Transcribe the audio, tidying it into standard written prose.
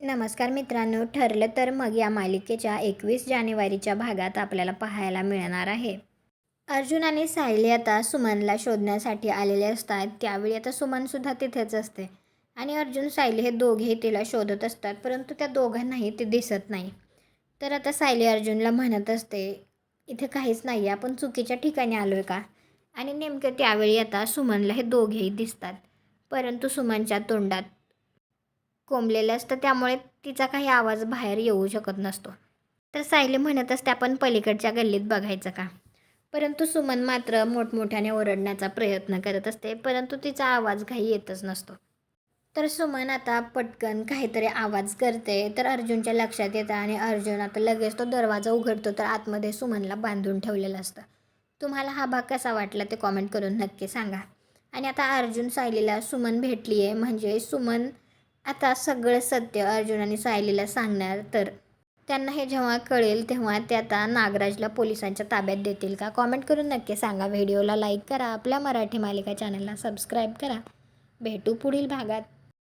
नमस्कार मित्रांनो, ठरलं तर मग या मालिकेच्या 21 जानेवारीच्या भागात आपल्याला पाहायला मिळणार आहे. अर्जुन आणि सायली आता सुमनला शोधण्यासाठी आलेले असतात. त्यावेळी आता सुमनसुद्धा तिथेच असते आणि अर्जुन सायली हे दोघेही तिला शोधत असतात, परंतु त्या दोघांनाही ते दिसत नाही. तर आता सायली अर्जुनला म्हणत असते, इथे काहीच नाही आहे, आपण चुकीच्या ठिकाणी आलो आहे का? आणि नेमकं त्यावेळी आता सुमनला हे दोघेही दिसतात, परंतु सुमनच्या तोंडात कोंबलेलं असतं, त्यामुळे तिचा काही आवाज बाहेर येऊ शकत नसतो. तर सायली म्हणत असते, आपण पलीकडच्या गल्लीत बघायचं का? परंतु सुमन मात्र मोठमोठ्याने ओरडण्याचा प्रयत्न करत असते, परंतु तिचा आवाज काही येतच नसतो. तर सुमन आता पटकन काहीतरी आवाज करते, तर अर्जुनच्या लक्षात येतं आणि अर्जुन आता लगेच तो दरवाजा उघडतो, तर आतमध्ये सुमनला बांधून ठेवलेलं असतं. तुम्हाला हा भाग कसा वाटला ते कॉमेंट करून नक्की सांगा. आणि आता अर्जुन सायलीला सुमन भेटली आहे, म्हणजे सुमन आता सगळं सत्य अर्जुन आणि सायलीला सांगणार. तर त्यांना हे जेव्हा कळेल तेव्हा ते आता नागराजला पोलिसांच्या ताब्यात देतील का? कॉमेंट करून नक्की सांगा. व्हिडिओला लाईक करा, आपल्या मराठी मालिका चॅनलला सबस्क्राईब करा. भेटू पुढील भागात.